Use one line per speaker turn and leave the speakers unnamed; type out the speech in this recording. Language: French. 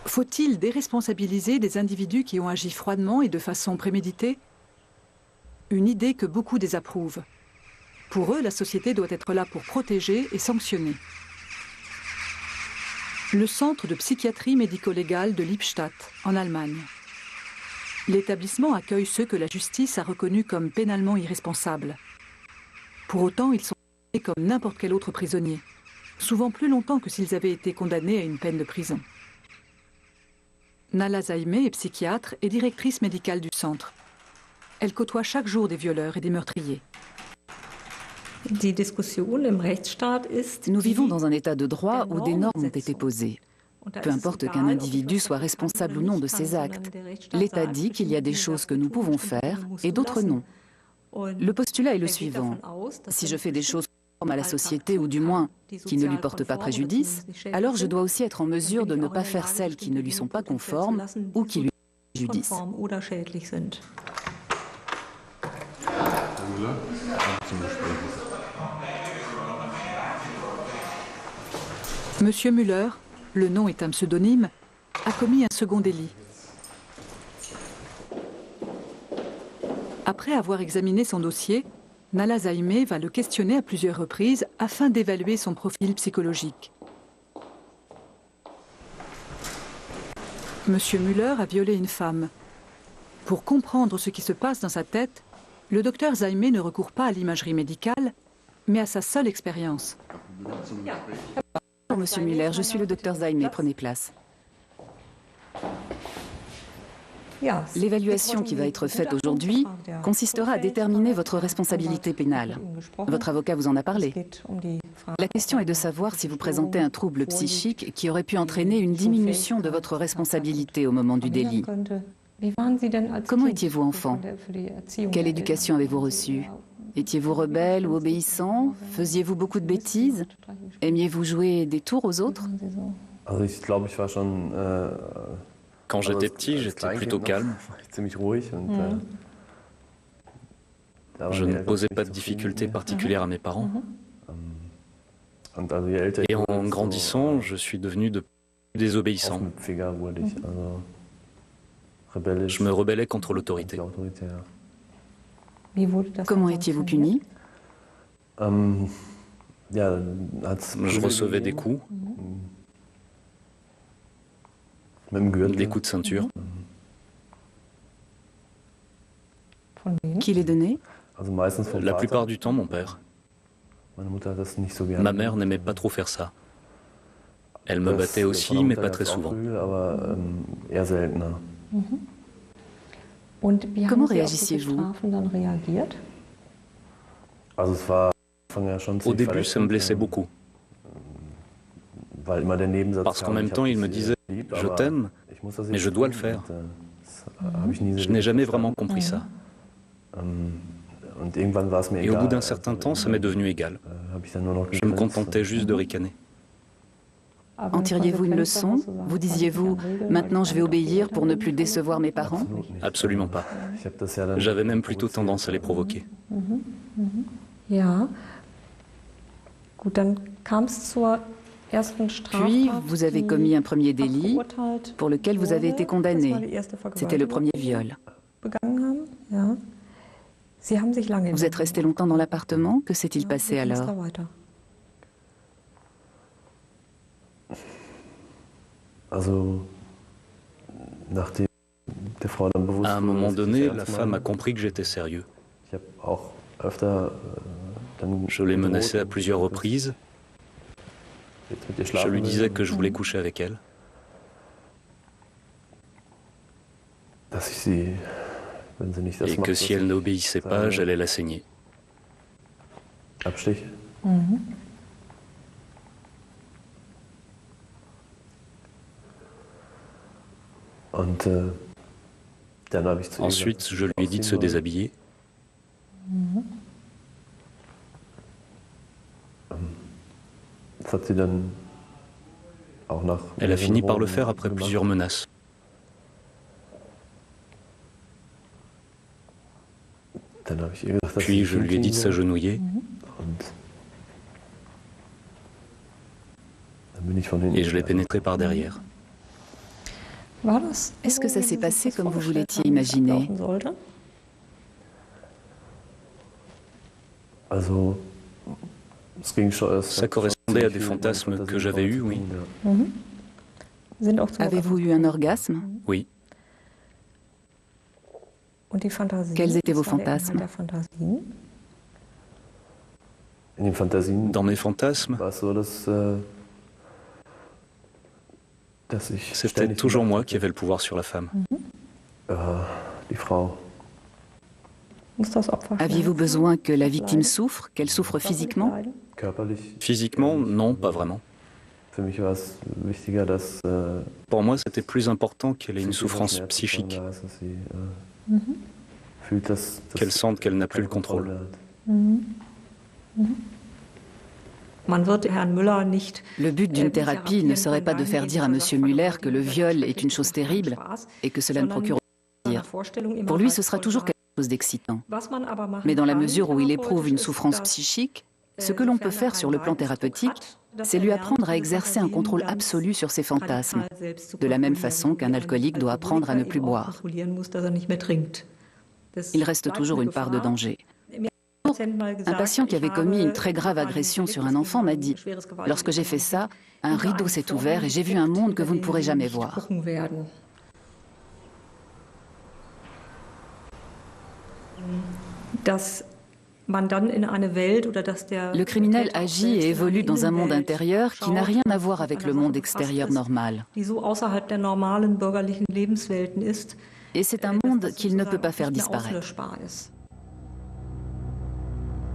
Faut-il déresponsabiliser des individus qui ont agi froidement et de façon préméditée? Une idée que beaucoup désapprouvent. Pour eux, la société doit être là pour protéger et sanctionner. Le centre de psychiatrie médico-légale de Lippstadt, en Allemagne. L'établissement accueille ceux que la justice a reconnus comme pénalement irresponsables. Pour autant, ils sont traités comme n'importe quel autre prisonnier, souvent plus longtemps que s'ils avaient été condamnés à une peine de prison. Nala Zaime est psychiatre et directrice médicale du centre. Elle côtoie chaque jour des violeurs et des meurtriers.
Nous vivons dans un état de droit où des normes ont été posées. Peu importe qu'un individu soit responsable ou non de ses actes. L'État dit qu'il y a des choses que nous pouvons faire et d'autres non. Le postulat est le suivant. Si je fais des choses conformes à la société, ou du moins qui ne lui portent pas préjudice, alors je dois aussi être en mesure de ne pas faire celles qui ne lui sont pas conformes ou qui lui préjudicent.
Monsieur Müller, le nom est un pseudonyme, a commis un second délit. Après avoir examiné son dossier, Nala Zaime va le questionner à plusieurs reprises afin d'évaluer son profil psychologique. Monsieur Müller a violé une femme. Pour comprendre ce qui se passe dans sa tête, le docteur Zaime ne recourt pas à l'imagerie médicale, mais à sa seule expérience.
Bonjour, Monsieur Müller, je suis le docteur Zaime, prenez place. L'évaluation qui va être faite aujourd'hui consistera à déterminer votre responsabilité pénale. Votre avocat vous en a parlé. La question est de savoir si vous présentez un trouble psychique qui aurait pu entraîner une diminution de votre responsabilité au moment du délit. Comment étiez-vous enfant? Quelle éducation avez-vous reçue? Étiez-vous rebelle ou obéissant? Faisiez-vous beaucoup de bêtises? Aimiez-vous jouer des tours aux autres?
Quand j'étais petit, j'étais plutôt calme. Je ne posais pas de difficultés particulières à mes parents. Et en grandissant, je suis devenu de plus désobéissant. Je me rebellais contre l'autorité.
Comment étiez-vous puni?
Je recevais des coups, des coups de ceinture.
Qui les donnait?
La plupart du temps, mon père. Ma mère n'aimait pas trop faire ça. Elle me battait aussi, mais pas très souvent.
Comment réagissiez-vous?
Au début, ça me blessait beaucoup. Parce qu'en même temps, il me disait « Je t'aime, mais je dois le faire ». Je n'ai jamais vraiment compris ça. Et au bout d'un certain temps, ça m'est devenu égal. Je me contentais juste de ricaner.
En tiriez-vous une leçon? Vous disiez-vous « Maintenant je vais obéir pour ne plus décevoir mes parents » ?
Absolument pas. J'avais même plutôt tendance à les provoquer.
Puis, vous avez commis un premier délit pour lequel vous avez été condamné. C'était le premier viol. Vous êtes resté longtemps dans l'appartement? Que s'est-il passé alors?
À un moment donné, la femme a compris que j'étais sérieux. Je l'ai menacée à plusieurs reprises. Je lui disais que je voulais coucher avec elle. Et que si elle n'obéissait pas, j'allais la saigner. Ensuite, je lui ai dit de se déshabiller. Elle a fini par le faire après plusieurs menaces. Puis je lui ai dit de s'agenouiller. Et je l'ai pénétré par derrière.
Est-ce que ça s'est passé comme vous vous l'étiez imaginé?
Ça correspondait à des fantasmes que j'avais eus, oui.
Avez-vous eu un orgasme?
Oui.
Quels étaient vos fantasmes?
Dans mes fantasmes, c'était toujours moi qui avais le pouvoir sur la femme.
Aviez-vous besoin que la victime souffre, qu'elle souffre physiquement?
Physiquement, non, pas vraiment. Pour moi, c'était plus important qu'elle ait une souffrance psychique, qu'elle sente qu'elle n'a plus le contrôle.
Le but d'une thérapie ne serait pas de faire dire à M. Müller que le viol est une chose terrible et que cela ne procure aucun plaisir. Pour lui, ce sera toujours quelque chose d'excitant. Mais dans la mesure où il éprouve une souffrance psychique, ce que l'on peut faire sur le plan thérapeutique, c'est lui apprendre à exercer un contrôle absolu sur ses fantasmes, de la même façon qu'un alcoolique doit apprendre à ne plus boire. Il reste toujours une part de danger. Un patient qui avait commis une très grave agression sur un enfant m'a dit « Lorsque j'ai fait ça, un rideau s'est ouvert et j'ai vu un monde que vous ne pourrez jamais voir. » Le criminel agit et évolue dans un monde intérieur qui n'a rien à voir avec le monde extérieur normal. Et c'est un monde qu'il ne peut pas faire disparaître.